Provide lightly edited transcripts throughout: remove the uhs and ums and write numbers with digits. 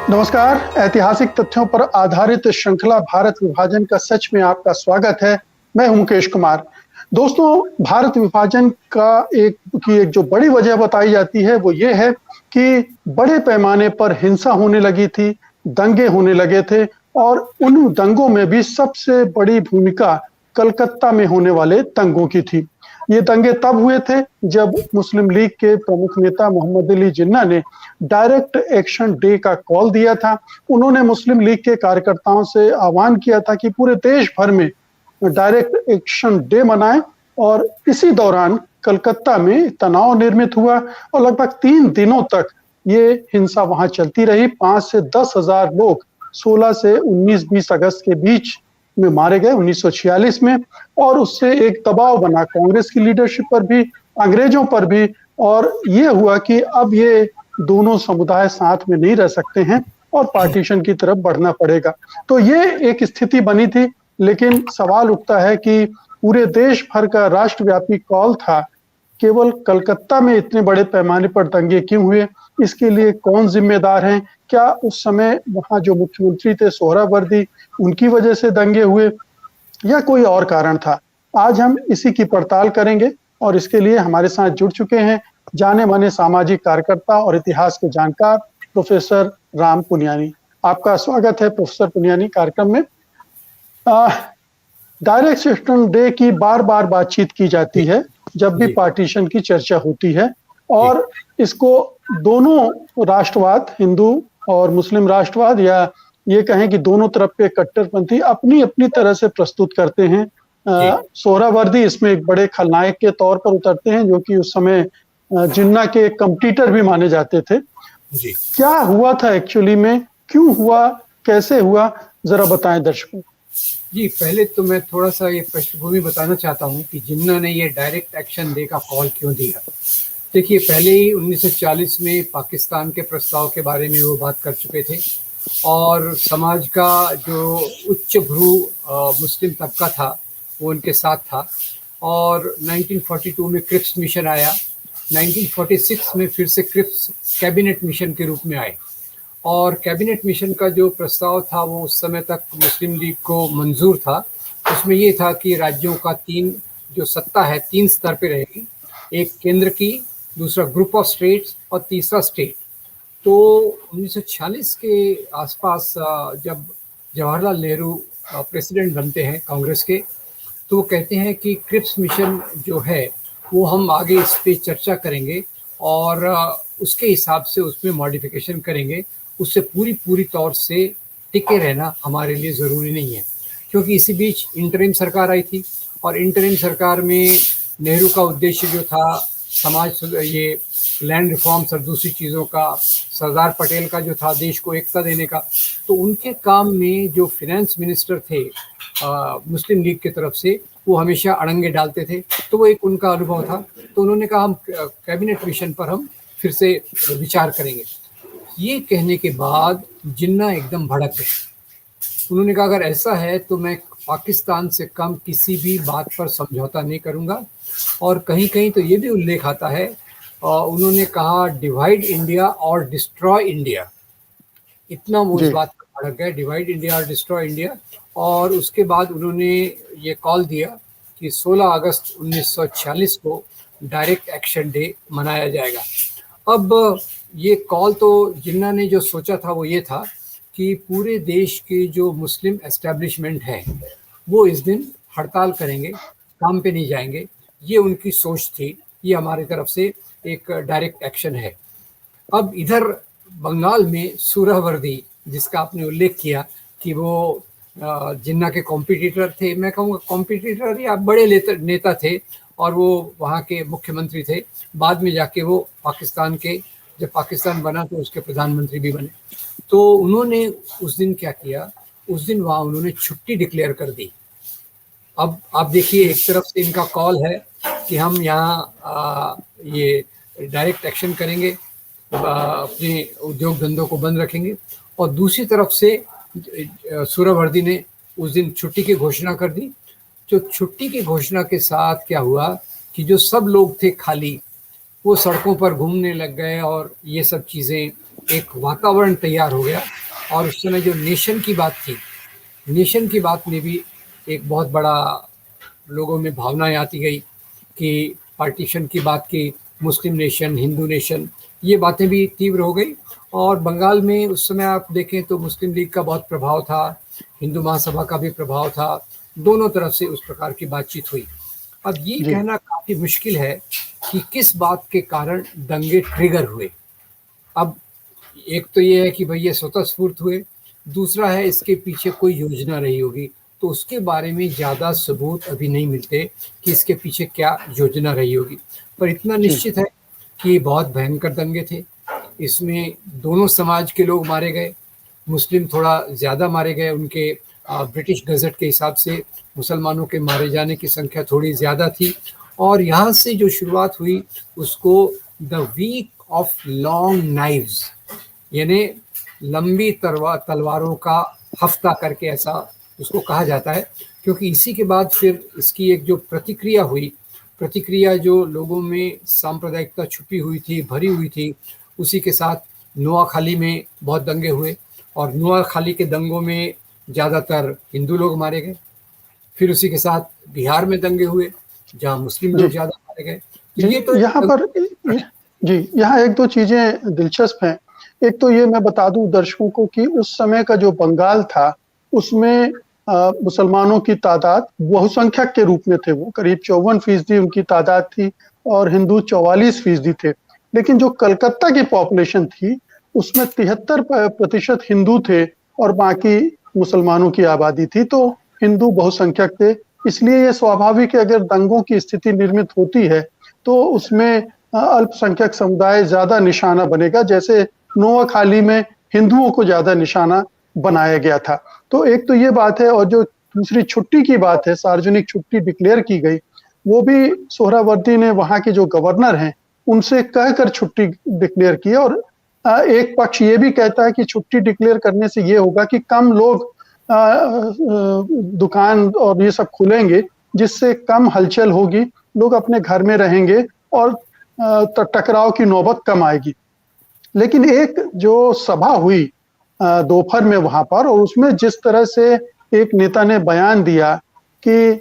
नमस्कार। ऐतिहासिक तथ्यों पर आधारित श्रृंखला भारत विभाजन का सच में आपका स्वागत है। मैं हूं मुकेश कुमार। दोस्तों, भारत विभाजन का एक जो बड़ी वजह बताई जाती है वो ये है कि बड़े पैमाने पर हिंसा होने लगी थी, दंगे होने लगे थे और उन दंगों में भी सबसे बड़ी भूमिका कलकत्ता में होने वाले दंगों की थी। ये दंगे तब हुए थे जब मुस्लिम लीग के प्रमुख नेता मोहम्मद अली जिन्ना ने डायरेक्ट एक्शन डे का कॉल दिया था। उन्होंने मुस्लिम लीग के कार्यकर्ताओं से आह्वान किया था कि पूरे देश भर में डायरेक्ट एक्शन डे मनाएं और इसी दौरान कलकत्ता में तनाव निर्मित हुआ और लगभग 3 दिनों तक ये हिंसा वहां चलती रही। 5 से 10 हजार लोग 16 से 19-20 अगस्त के बीच में मारे गए 1946 में और उससे एक दबाव बना कांग्रेस की लीडरशिप पर भी, अंग्रेजों पर भी और ये हुआ कि अब ये दोनों समुदाय साथ में नहीं रह सकते हैं और पार्टीशन की तरफ बढ़ना पड़ेगा। तो ये एक स्थिति बनी थी, लेकिन सवाल उठता है कि पूरे देश भर का राष्ट्रव्यापी कॉल था, केवल कलकत्ता में इतने बड़े पैमाने पर दंगे क्यों हुए? इसके लिए कौन जिम्मेदार हैं? क्या उस समय वहां जो मुख्यमंत्री थे सोहरावर्दी, उनकी वजह से दंगे हुए या कोई और कारण था? आज हम इसी की पड़ताल करेंगे और इसके लिए हमारे साथ जुड़ चुके हैं जाने माने सामाजिक कार्यकर्ता और इतिहास के जानकार प्रोफेसर राम पुनियानी। आपका स्वागत है प्रोफेसर पुनियानी कार्यक्रम में। डायरेक्ट एक्शन डे की बार बार बातचीत की जाती है जब भी पार्टीशन की चर्चा होती है और इसको दोनों राष्ट्रवाद, हिंदू और मुस्लिम राष्ट्रवाद, या ये कहें कि दोनों तरफ के कट्टरपंथी अपनी अपनी तरह से प्रस्तुत करते हैं। सोहरावर्दी इसमें एक बड़े खलनायक के तौर पर उतरते हैं, जो कि उस समय जिन्ना के कंपटीटर भी माने जाते थे। जी। क्या हुआ था एक्चुअली में, क्यों हुआ, कैसे हुआ, जरा बताएं दर्शकों। जी, पहले तो मैं थोड़ा सा ये पृष्ठभूमि बताना चाहता हूँ कि जिन्ना ने ये डायरेक्ट एक्शन डे का कॉल क्यों दिया। देखिए, पहले ही 1940 में पाकिस्तान के प्रस्ताव के बारे में वो बात कर चुके थे और समाज का जो उच्च भ्रू मुस्लिम तबका था वो उनके साथ था और 1942 में क्रिप्स मिशन आया। 1946 में फिर से क्रिप्स कैबिनेट मिशन के रूप में आए और कैबिनेट मिशन का जो प्रस्ताव था वो उस समय तक मुस्लिम लीग को मंजूर था। उसमें ये था कि राज्यों का 3 जो सत्ता है 3 स्तर पे रहेगी, एक केंद्र की, दूसरा ग्रुप ऑफ स्टेट्स और तीसरा स्टेट। तो 1946 के आसपास जब जवाहरलाल नेहरू प्रेसिडेंट बनते हैं कांग्रेस के, तो वो कहते हैं कि क्रिप्स मिशन जो है वो हम आगे इस पर चर्चा करेंगे और उसके हिसाब से उसमें मॉडिफिकेशन करेंगे। उससे पूरी तौर से टिके रहना हमारे लिए ज़रूरी नहीं है, क्योंकि इसी बीच इंटरिम सरकार आई थी और इंटरिम सरकार में नेहरू का उद्देश्य जो था समाज, ये लैंड रिफॉर्म्स और दूसरी चीज़ों का, सरदार पटेल का जो था देश को एकता देने का, तो उनके काम में जो फिनेंस मिनिस्टर थे मुस्लिम लीग की तरफ से, वो हमेशा अड़ंगे डालते थे। तो वो एक उनका अनुभव था। तो उन्होंने कहा हम कैबिनेट मिशन पर हम फिर से विचार करेंगे। ये कहने के बाद जिन्ना एकदम भड़क गए। उन्होंने कहा अगर ऐसा है तो मैं पाकिस्तान से कम किसी भी बात पर समझौता नहीं करूंगा। और कहीं कहीं तो ये भी उल्लेख आता है, उन्होंने कहा डिवाइड इंडिया और डिस्ट्रॉय इंडिया। इतना वो इस बात पर भड़क गए, डिवाइड इंडिया और डिस्ट्रॉय इंडिया। और उसके बाद उन्होंने ये कॉल दिया कि 16 अगस्त 1946 को डायरेक्ट एक्शन डे मनाया जाएगा। अब ये कॉल तो जिन्ना ने जो सोचा था वो ये था कि पूरे देश के जो मुस्लिम एस्टेब्लिशमेंट हैं वो इस दिन हड़ताल करेंगे, काम पे नहीं जाएंगे। ये उनकी सोच थी। ये हमारी तरफ से एक डायरेक्ट एक्शन है। अब इधर बंगाल में सुहरावर्दी, जिसका आपने उल्लेख किया कि वो जिन्ना के कॉम्पिटिटर थे, मैं कहूँगा कॉम्पिटिटर या बड़े नेता थे और वो वहाँ के मुख्यमंत्री थे। बाद में जाके वो पाकिस्तान के, जब पाकिस्तान बना तो उसके प्रधानमंत्री भी बने। तो उन्होंने उस दिन क्या किया, उस दिन वहाँ उन्होंने छुट्टी डिक्लेयर कर दी। अब आप देखिए, एक तरफ से इनका कॉल है कि हम यहाँ ये डायरेक्ट एक्शन करेंगे, अपने उद्योग धंधों को बंद रखेंगे, और दूसरी तरफ से सुहरावर्दी ने उस दिन छुट्टी की घोषणा कर दी। जो छुट्टी की घोषणा के साथ क्या हुआ कि जो सब लोग थे खाली, वो सड़कों पर घूमने लग गए और ये सब चीज़ें, एक वातावरण तैयार हो गया और उस समय जो नेशन की बात थी, नेशन की बात में भी एक बहुत बड़ा लोगों में भावनाएं आती गई कि पार्टीशन की बात की, मुस्लिम नेशन, हिंदू नेशन, ये बातें भी तीव्र हो गई। और बंगाल में उस समय आप देखें तो मुस्लिम लीग का बहुत प्रभाव था, हिंदू महासभा का भी प्रभाव था, दोनों तरफ से उस प्रकार की बातचीत हुई। अब ये जी कहना काफी मुश्किल है कि किस बात के कारण दंगे ट्रिगर हुए। अब एक तो ये है कि भाई ये स्वतः स्फूर्त हुए, दूसरा है इसके पीछे कोई योजना रही होगी, तो उसके बारे में ज़्यादा सबूत अभी नहीं मिलते कि इसके पीछे क्या योजना रही होगी। पर इतना जी निश्चित है कि ये बहुत भयंकर दंगे थे, इसमें दोनों समाज के लोग मारे गए, मुस्लिम थोड़ा ज़्यादा मारे गए, उनके ब्रिटिश गज़ट के हिसाब से मुसलमानों के मारे जाने की संख्या थोड़ी ज़्यादा थी। और यहाँ से जो शुरुआत हुई उसको the week of long knives, यानी लंबी तलवारों का हफ्ता करके ऐसा उसको कहा जाता है, क्योंकि इसी के बाद फिर इसकी एक जो प्रतिक्रिया हुई, प्रतिक्रिया जो लोगों में सांप्रदायिकता छुपी हुई थी, भरी हुई थी, उसी के साथ नोआखाली में बहुत दंगे हुए और नोआखाली के दंगों में ज़्यादातर हिंदू लोग मारे गए। फिर उसी के साथ बिहार में दंगे हुए जहाँ मुस्लिम जी लोग ज़्यादा मारे गए। तो जी ये तो यहाँ पर जी यहाँ एक दो चीजें दिलचस्प हैं। एक तो ये मैं बता दूं दर्शकों को कि उस समय का जो बंगाल था उसमें मुसलमानों की तादाद बहुसंख्यक के रूप में थे, वो करीब 54% उनकी तादाद थी और हिंदू 44% थे। लेकिन जो कलकत्ता की पॉपुलेशन थी उसमें 73% हिंदू थे और बाकी मुसलमानों की आबादी थी, तो हिंदू बहुसंख्यक थे। इसलिए ये स्वाभाविक है अगर दंगों की स्थिति निर्मित होती है तो उसमें अल्पसंख्यक समुदाय ज्यादा निशाना बनेगा, जैसे नोआखाली में हिंदुओं को ज्यादा निशाना बनाया गया था। तो एक तो ये बात है, और जो दूसरी छुट्टी की बात है, सार्वजनिक छुट्टी डिक्लेयर की गई, वो भी सोहरावर्दी ने वहां के जो गवर्नर हैं उनसे कहकर छुट्टी डिक्लेयर की। और एक पक्ष ये भी कहता है कि छुट्टी डिक्लेयर करने से ये होगा कि कम लोग दुकान और ये सब खुलेंगे, जिससे कम हलचल होगी, लोग अपने घर में रहेंगे और टकराव की नौबत कम आएगी। लेकिन एक जो सभा हुई दोपहर में वहां पर, और उसमें जिस तरह से एक नेता ने बयान दिया कि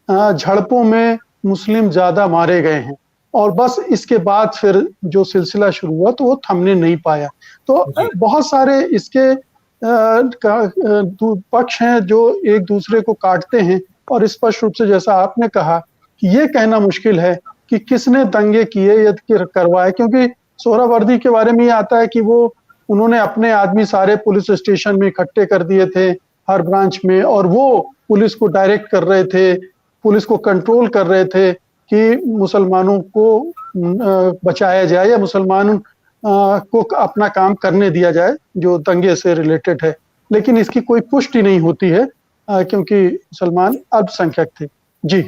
झड़पों में मुस्लिम ज्यादा मारे गए हैं, और बस इसके बाद फिर जो सिलसिला शुरू हुआ तो वो थमने नहीं पाया। तो बहुत सारे इसके पक्ष हैं जो एक दूसरे को काटते हैं, और स्पष्ट रूप से जैसा आपने कहा कि ये कहना मुश्किल है कि किसने दंगे किए या करवाए, क्योंकि सोहरावर्दी के बारे में ये आता है कि वो उन्होंने अपने आदमी सारे पुलिस स्टेशन में इकट्ठे कर दिए थे हर ब्रांच में, और वो पुलिस को डायरेक्ट कर रहे थे, पुलिस को कंट्रोल कर रहे थे कि मुसलमानों को बचाया जाए या मुसलमानों को अपना काम करने दिया जाए जो दंगे से रिलेटेड है। लेकिन इसकी कोई पुष्टि नहीं होती है क्योंकि मुसलमान अल्पसंख्यक थे। जी,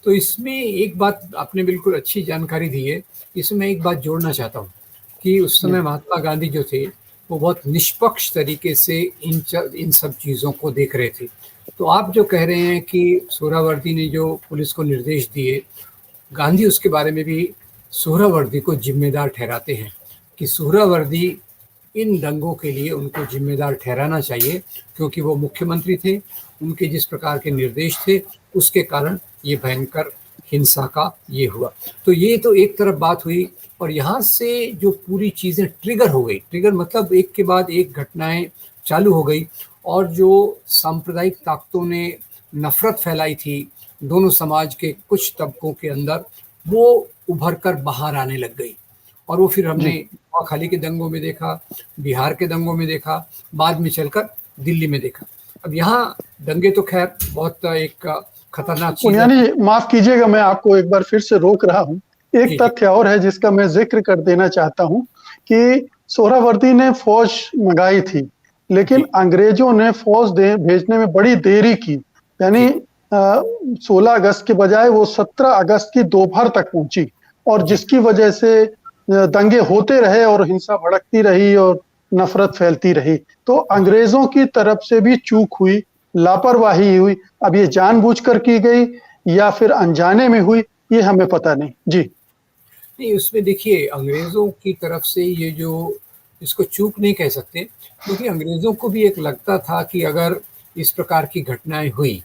तो इसमें एक बात आपने बिल्कुल अच्छी जानकारी दी है, इसमें एक बात जोड़ना चाहता हूँ कि उस समय महात्मा गांधी जो थे वो बहुत निष्पक्ष तरीके से इन सब चीज़ों को देख रहे थे। तो आप जो कह रहे हैं कि सोहरावर्दी ने जो पुलिस को निर्देश दिए, गांधी उसके बारे में भी सोहरावर्दी को जिम्मेदार ठहराते हैं कि सोहरावर्दी इन दंगों के लिए उनको जिम्मेदार ठहराना चाहिए, क्योंकि वो मुख्यमंत्री थे, उनके जिस प्रकार के निर्देश थे उसके कारण ये भयंकर हिंसा का ये हुआ। तो ये तो एक तरफ बात हुई, और यहाँ से जो पूरी चीज़ें ट्रिगर हो गई, ट्रिगर मतलब एक के बाद एक घटनाएं चालू हो गई, और जो सांप्रदायिक ताकतों ने नफरत फैलाई थी दोनों समाज के कुछ तबकों के अंदर, वो उभर कर बाहर आने लग गई। और वो फिर हमने नोआखाली के दंगों में देखा, बिहार के दंगों में देखा, बाद में चलकर दिल्ली में देखा। अब यहाँ दंगे तो खैर बहुत एक खतरनाक चीज है। यानी माफ कीजिएगा, मैं आपको एक बार फिर से रोक रहा हूँ। एक तथ्य और है जिसका मैं जिक्र कर देना चाहता हूँ कि सोहरावर्दी ने फौज मंगाई थी, लेकिन अंग्रेजों ने फौज भेजने में बड़ी देरी की। यानी 16 अगस्त के बजाय वो 17 अगस्त की दोपहर तक पहुंची, और जिसकी वजह से दंगे होते रहे और हिंसा भड़कती रही और नफरत फैलती रही। तो अंग्रेजों की तरफ से भी चूक हुई, लापरवाही हुई। अब ये जानबूझकर की गई या फिर अनजाने में हुई, ये हमें पता नहीं। जी नहीं, उसमें देखिए अंग्रेजों की तरफ से ये जो इसको चूक नहीं कह सकते, क्योंकि अंग्रेज़ों को भी एक लगता था कि अगर इस प्रकार की घटनाएँ हुई,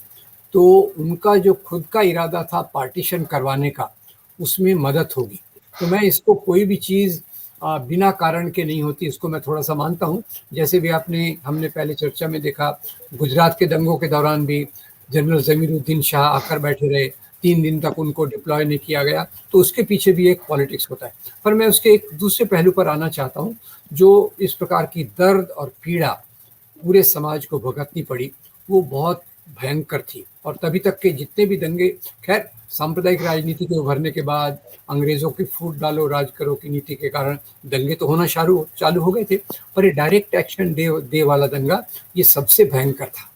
तो उनका जो खुद का इरादा था पार्टीशन करवाने का, उसमें मदद होगी। तो मैं इसको कोई भी चीज़ बिना कारण के नहीं होती, इसको मैं थोड़ा-सा मानता हूँ। जैसे भी हमने पहले चर्चा में देखा, गुजरात के दंगों के दौरान भी जनरल ज़मीरुद्दीन शाह आकर बैठे रहे, 3 दिन तक उनको डिप्लॉय नहीं किया गया, तो उसके पीछे भी एक पॉलिटिक्स होता है। पर मैं उसके एक दूसरे पहलू पर आना चाहता हूँ, जो इस प्रकार की दर्द और पीड़ा पूरे समाज को भुगतनी पड़ी, वो बहुत भयंकर थी। और तभी तक के जितने भी दंगे, खैर सांप्रदायिक राजनीति के उभरने के बाद अंग्रेज़ों की फूट डालो राज करो की नीति के कारण दंगे तो होना चालू हो गए थे, पर ये डायरेक्ट एक्शन डे वाला दंगा ये सबसे भयंकर था,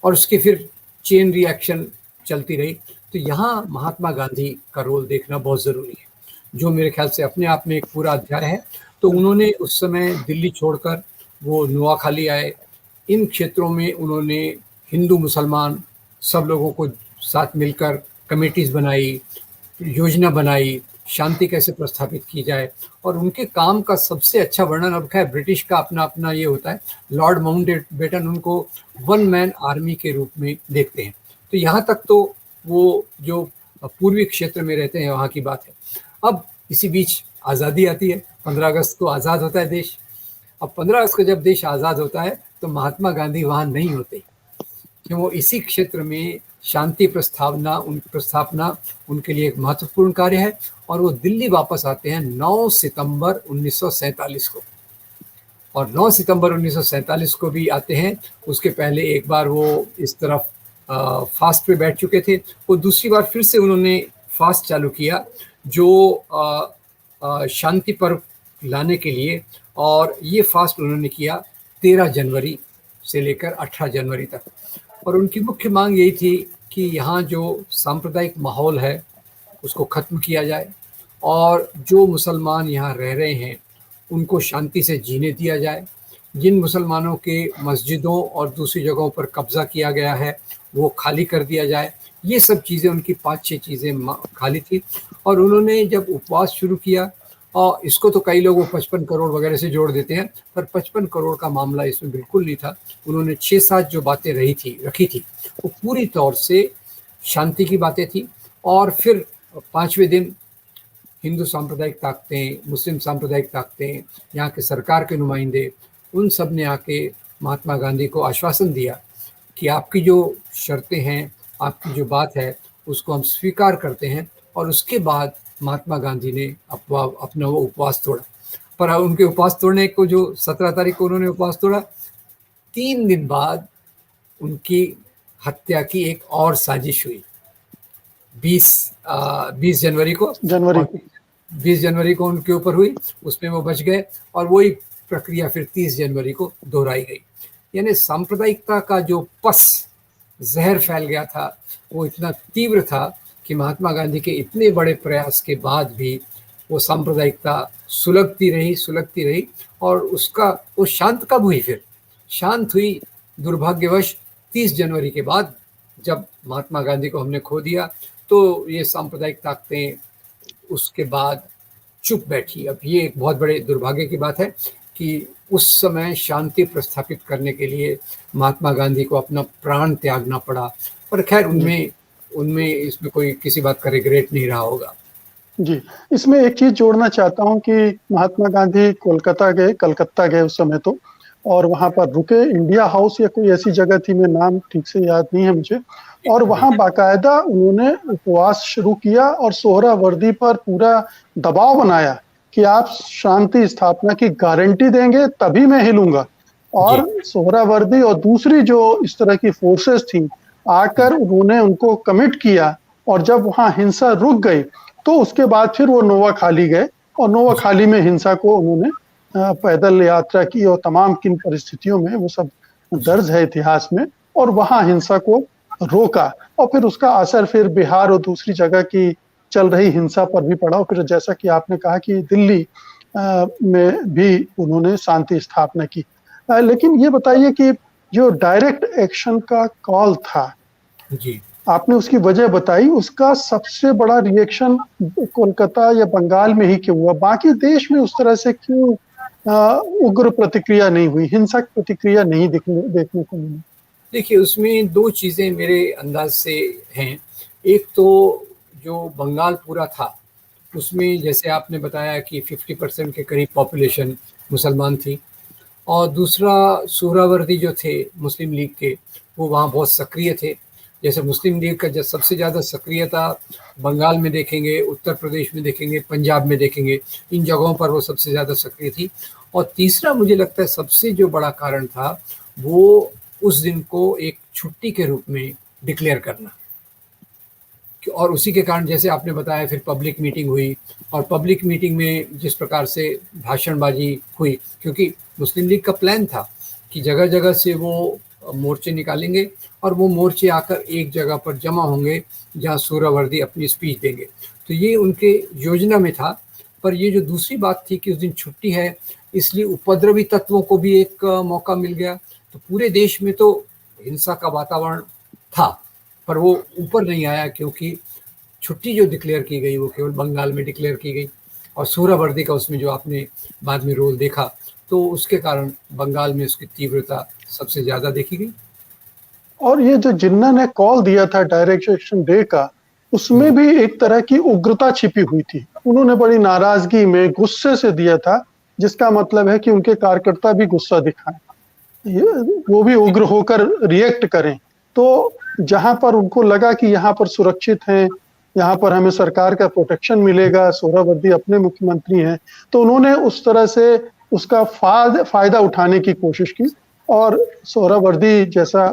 और उसके फिर चेन रिएक्शन चलती रही। तो यहाँ महात्मा गांधी का रोल देखना बहुत ज़रूरी है, जो मेरे ख्याल से अपने आप में एक पूरा अध्याय है। तो उन्होंने उस समय दिल्ली छोड़कर वो नोआखाली आए। इन क्षेत्रों में उन्होंने हिंदू मुसलमान सब लोगों को साथ मिलकर कमेटीज़ बनाई, योजना बनाई, शांति कैसे प्रस्थापित की जाए। और उनके काम का सबसे अच्छा वर्णन, अब खैर ब्रिटिश का अपना अपना ये होता है, लॉर्ड माउंटबेटन उनको वन मैन आर्मी के रूप में देखते हैं। तो यहाँ तक तो वो जो पूर्वी क्षेत्र में रहते हैं वहाँ की बात है। अब इसी बीच आज़ादी आती है, 15 अगस्त को आज़ाद होता है देश। अब 15 अगस्त को जब देश आज़ाद होता है तो महात्मा गांधी वहाँ नहीं होते, कि वो इसी क्षेत्र में शांति प्रस्थापना उनके लिए एक महत्वपूर्ण कार्य है। और वो दिल्ली वापस आते हैं 9 सितंबर 1947 को। और 9 सितंबर 1947 को भी आते हैं, उसके पहले एक बार वो इस तरफ फास्ट पे बैठ चुके थे। वो दूसरी बार फिर से उन्होंने फास्ट चालू किया, जो शांति पर्व लाने के लिए। और ये फास्ट उन्होंने किया 13 जनवरी से लेकर 18 जनवरी तक। और उनकी मुख्य मांग यही थी कि यहाँ जो सांप्रदायिक माहौल है उसको ख़त्म किया जाए, और जो मुसलमान यहाँ रह रहे हैं उनको शांति से जीने दिया जाए। जिन मुसलमानों के मस्जिदों और दूसरी जगहों पर कब्ज़ा किया गया है वो खाली कर दिया जाए। ये सब चीज़ें उनकी 5-6 चीज़ें खाली थी। और उन्होंने जब उपवास शुरू किया, और इसको तो कई लोग 55 करोड़ वगैरह से जोड़ देते हैं, पर 55 करोड़ का मामला इसमें बिल्कुल नहीं था। उन्होंने 6-7 जो बातें रखी थी वो पूरी तौर से शांति की बातें थी। और फिर 5वें दिन हिंदू सांप्रदायिक ताकतें, मुस्लिम सांप्रदायिक ताकतें, यहाँ के सरकार के नुमाइंदे, उन सब ने आके महात्मा गांधी को आश्वासन दिया कि आपकी जो शर्तें हैं, आपकी जो बात है, उसको हम स्वीकार करते हैं। और उसके बाद महात्मा गांधी ने अपना वो उपवास तोड़ा। पर उनके उपवास तोड़ने को, जो 17 तारीख को उन्होंने उपवास तोड़ा, 3 दिन बाद उनकी हत्या की एक और साजिश हुई। 20 जनवरी को 20 जनवरी को उनके ऊपर हुई, उसमें वो बच गए। और वही प्रक्रिया फिर 30 जनवरी को दोहराई गई। यानी सांप्रदायिकता का जो जहर फैल गया था वो इतना तीव्र था कि महात्मा गांधी के इतने बड़े प्रयास के बाद भी वो सांप्रदायिकता सुलगती रही। और उसका वो शांत कब हुई? फिर शांत हुई दुर्भाग्यवश 30 जनवरी के बाद, जब महात्मा गांधी को हमने खो दिया। तो ये सांप्रदायिक ताकतें उसके बाद चुप बैठी। अब ये एक बहुत बड़े दुर्भाग्य की बात है कि उस समय शांति प्रस्थापित करने के लिए महात्मा गांधी को अपना प्राण त्यागना पड़ा। पर खैर उनमें इसमें कोई किसी बात का रिग्रेट नहीं रहा होगा। जी, इसमें एक चीज़ जोड़ना चाहता हूँ कि महात्मा गांधी कलकत्ता गए उस समय तो, और वहाँ पर रुके, इंडिया हाउस या कोई ऐसी जगह थी, मैं नाम ठीक से याद नहीं है मुझे। और वहाँ बाकायदा उन्होंने उपवास शुरू किया और सोहरावर्दी पर पूरा दबाव बनाया कि आप शांति स्थापना की गारंटी देंगे तभी मैं हिलूंगा। और सोहरावर्दी और दूसरी जो इस तरह की फोर्सेस थी आकर उन्होंने उनको कमिट किया। और जब वहाँ हिंसा रुक गई तो उसके बाद फिर वो नोआखाली गए, और नोआखाली में हिंसा को उन्होंने पैदल यात्रा की, और तमाम किन परिस्थितियों में वो सब दर्ज है इतिहास में, और वहाँ हिंसा को रोका। और फिर उसका असर फिर बिहार और दूसरी जगह की चल रही हिंसा पर भी पड़ा। और फिर जैसा कि आपने कहा कि दिल्ली में भी उन्होंने शांति स्थापना की। लेकिन ये बताइए कि जो डायरेक्ट एक्शन का कॉल था, जी, आपने उसकी वजह बताई, उसका सबसे बड़ा रिएक्शन कोलकाता या बंगाल में ही क्यों हुआ? बाकी देश में उस तरह से क्यों उग्र प्रतिक्रिया नहीं हुई, हिंसक प्रतिक्रिया नहीं देखने को मिली? देखिए, उसमें 2 चीज़ें मेरे अंदाज़ से हैं। एक तो जो बंगाल पूरा था, उसमें जैसे आपने बताया कि 50% के करीब पॉपुलेशन मुसलमान थी, और दूसरा सुहरावर्दी जो थे मुस्लिम लीग के, वो वहाँ बहुत सक्रिय थे। जैसे मुस्लिम लीग का जो सबसे ज़्यादा सक्रियता बंगाल में देखेंगे, उत्तर प्रदेश में देखेंगे, पंजाब में देखेंगे, इन जगहों पर वो सबसे ज़्यादा सक्रिय थी। और तीसरा मुझे लगता है सबसे जो बड़ा कारण था, वो उस दिन को एक छुट्टी के रूप में डिक्लेयर करना। और उसी के कारण जैसे आपने बताया फिर पब्लिक मीटिंग हुई, और पब्लिक मीटिंग में जिस प्रकार से भाषणबाजी हुई, क्योंकि मुस्लिम लीग का प्लान था कि जगह जगह से वो मोर्चे निकालेंगे और वो मोर्चे आकर एक जगह पर जमा होंगे जहाँ सुहरावर्दी अपनी स्पीच देंगे। तो ये उनके योजना में था। पर ये जो दूसरी बात थी कि उस दिन छुट्टी है, इसलिए उपद्रवी तत्वों को भी एक मौका मिल गया। तो पूरे देश में तो हिंसा का वातावरण था, पर वो ऊपर नहीं आया, क्योंकि छुट्टी जो डिक्लेयर की गई वो केवल बंगाल में डिक्लेयर की गई, और सुहरावर्दी का उसमें जो आपने बाद में रोल देखा, तो उसके कारण बंगाल में उसकी तीव्रता सबसे ज़्यादा देखी गई। और ये जो जिन्ना ने कॉल दिया था डायरेक्ट एक्शन डे का, उसमें भी एक तरह की उग्रता छिपी हुई थी। उन्होंने बड़ी नाराजगी में, गुस्से से दिया था, जिसका मतलब है कि उनके कार्यकर्ता भी गुस्सा दिखाएं, वो भी उग्र होकर रिएक्ट करें। तो जहां पर उनको लगा कि यहाँ पर सुरक्षित हैं, यहाँ पर हमें सरकार का प्रोटेक्शन मिलेगा, सोहरावर्दी अपने मुख्यमंत्री हैं, तो उन्होंने उस तरह से उसका फायदा उठाने की कोशिश की। और सोहरावर्दी जैसा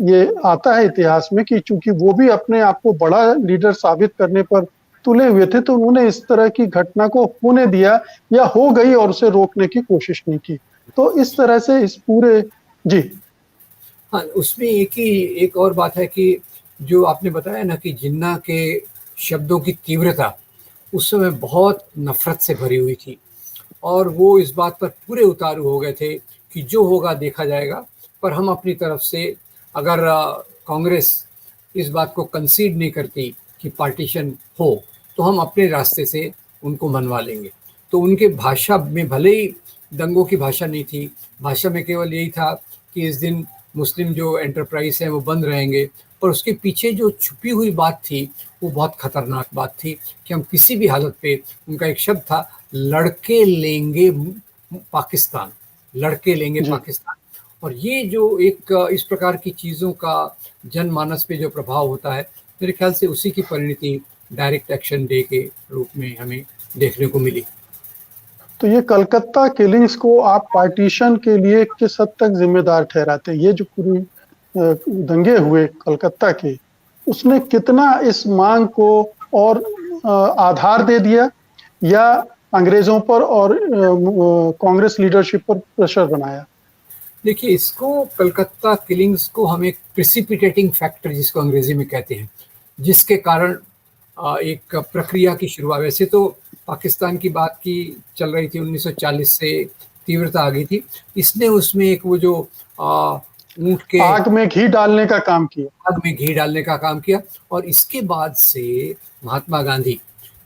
ये आता है इतिहास में कि चूंकि वो भी अपने आप को बड़ा लीडर साबित करने पर तुले हुए थे, तो उन्होंने इस तरह की घटना को होने दिया, या हो गई और उसे रोकने की कोशिश नहीं की। तो इस तरह से इस पूरे जी हाँ, उसमें एक और बात है कि जो आपने बताया ना कि जिन्ना के शब्दों की तीव्रता उस समय बहुत नफरत से भरी हुई थी, और वो इस बात पर पूरे उतारू हो गए थे कि जो होगा देखा जाएगा, पर हम अपनी तरफ से अगर कांग्रेस इस बात को कंसीड नहीं करती कि पार्टीशन हो, तो हम अपने रास्ते से उनको मनवा लेंगे। तो उनके भाषा में भले ही दंगों की भाषा नहीं थी, भाषा में केवल यही था कि इस दिन मुस्लिम जो एंटरप्राइज हैं वो बंद रहेंगे, पर उसके पीछे जो छुपी हुई बात थी वो बहुत खतरनाक बात थी कि हम किसी भी हालत पे, उनका एक शब्द था, लड़के लेंगे पाकिस्तान, लड़के लेंगे जी पाकिस्तान। और ये जो एक इस प्रकार की चीज़ों का जनमानस पे जो प्रभाव होता है, मेरे ख्याल से उसी की परिणति डायरेक्ट एक्शन डे के रूप में हमें देखने को मिली। तो ये कलकत्ता किलिंग्स को आप पार्टीशन के लिए किस हद तक जिम्मेदार ठहराते हैं? ये जो पूरी दंगे हुए कलकत्ता के, उसने कितना इस मांग को और आधार दे दिया, या अंग्रेजों पर और कांग्रेस लीडरशिप पर प्रेशर बनाया? देखिए, इसको कलकत्ता किलिंग्स को हम एक प्रिसिपिटेटिंग फैक्टर जिसको अंग्रेजी में कहते हैं, जिसके कारण एक प्रक्रिया की शुरुआत। वैसे तो पाकिस्तान की बात की चल रही थी, 1940 से तीव्रता आ गई थी। इसने उसमें एक वो जो ऊँट के आग में घी डालने का काम किया। आग में घी डालने का काम किया। और इसके बाद से महात्मा गांधी,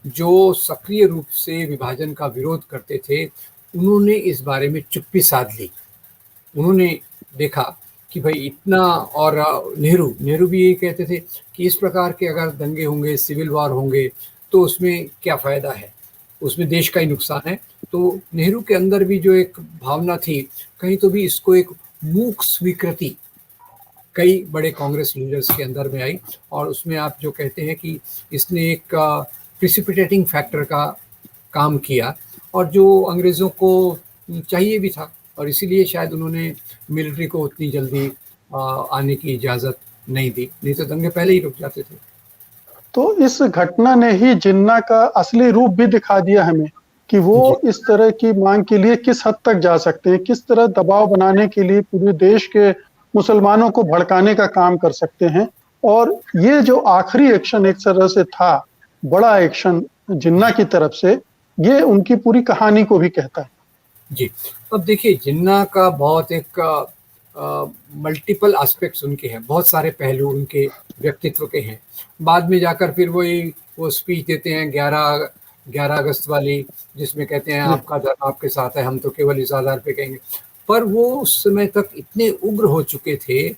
जो सक्रिय रूप से विभाजन का विरोध करते थे, उन्होंने इस बारे में चुप्पी साध ली। उन्होंने देखा कि भाई इतना, और नेहरू भी यही कहते थे कि इस प्रकार के अगर दंगे होंगे, सिविल वॉर होंगे, तो उसमें क्या फ़ायदा है, उसमें देश का ही नुकसान है। तो नेहरू के अंदर भी जो एक भावना थी, कहीं तो भी इसको एक मूक स्वीकृति कई बड़े कांग्रेस लीडर्स के अंदर में आई, और उसमें आप जो कहते हैं कि इसने एक प्रिसिपिटेटिंग फैक्टर का काम किया, और जो अंग्रेज़ों को चाहिए भी था, और इसीलिए शायद उन्होंने मिलिट्री को उतनी जल्दी आने की इजाज़त नहीं दी, नहीं तो दंगे पहले ही रुक जाते थे। तो इस घटना ने ही जिन्ना का असली रूप भी दिखा दिया हमें, कि वो जी, इस तरह की मांग के लिए किस हद तक जा सकते हैं, किस तरह दबाव बनाने के लिए पूरे देश के मुसलमानों को भड़काने का काम कर सकते हैं। और ये जो आखिरी एक्शन एक तरह से था, बड़ा एक्शन जिन्ना की तरफ से, ये उनकी पूरी कहानी को भी कहता है। जी। अब देखिए, जिन्ना का बहुत एक मल्टीपल एस्पेक्ट्स उनके हैं, बहुत सारे पहलू उनके व्यक्तित्व के हैं। बाद में जाकर फिर वो स्पीच देते हैं 11 11 अगस्त वाली, जिसमें कहते हैं आपका धर्म आपके साथ है, हम तो केवल इस आधार पे कहेंगे। पर वो उस समय तक इतने उग्र हो चुके थे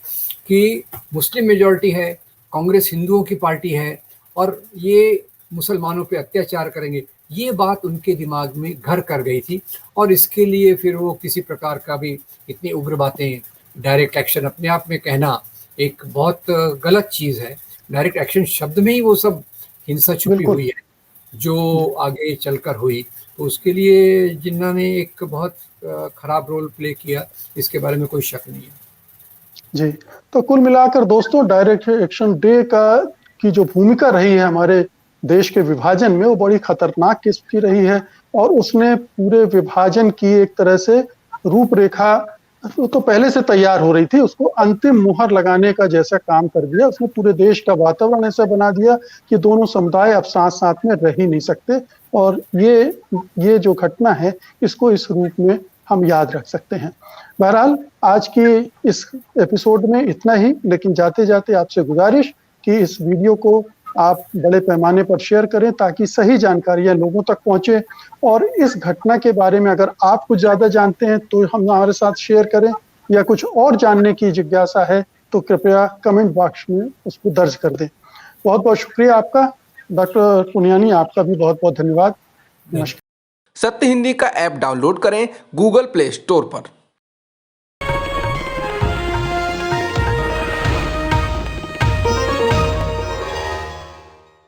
कि मुस्लिम मेजॉरिटी है, कांग्रेस हिंदुओं की पार्टी है और ये मुसलमानों पे अत्याचार करेंगे, ये बात उनके दिमाग में घर कर गई थी। और इसके लिए फिर वो किसी प्रकार का भी इतनी उग्र बातें, डायरेक्ट एक्शन अपने आप में कहना एक बहुत गलत चीज़ है। डायरेक्ट एक्शन शब्द में ही वो सब हिंसा छुपी बिल्कुल। हुई है जो आगे चलकर हुई। तो उसके लिए जिन्ना ने एक बहुत खराब रोल प्ले किया, इसके बारे में कोई शक नहीं है। जी, तो कुल मिलाकर दोस्तों डायरेक्ट एक्शन डे की जो भूमिका रही है हमारे देश के विभाजन में, वो बड़ी खतरनाक किस्म की रही है और उसने पूरे विभाजन की एक तरह से रूपरेखा तो पहले से तैयार हो रही थी, उसको अंतिम मुहर लगाने का जैसा काम कर दिया। उसने पूरे देश का वातावरण ऐसा बना दिया कि दोनों समुदाय अब साथ-साथ में रह ही नहीं सकते और ये जो घटना है, इसको इस रूप में हम याद रख सकते हैं। बहरहाल आज की इस एपिसोड में इतना ही, लेकिन जाते-जाते आपसे गुजारिश कि इस वीडियो को आप बड़े पैमाने पर शेयर करें ताकि सही जानकारियाँ लोगों तक पहुँचे और इस घटना के बारे में अगर आप कुछ ज़्यादा जानते हैं तो हमारे साथ शेयर करें या कुछ और जानने की जिज्ञासा है तो कृपया कमेंट बॉक्स में उसको दर्ज कर दें। बहुत-बहुत शुक्रिया आपका। डॉक्टर पुनियानी, आपका भी बहुत-बहुत धन्यवाद। नमस्कार। सत्य हिंदी का ऐप डाउनलोड करें गूगल प्ले स्टोर पर।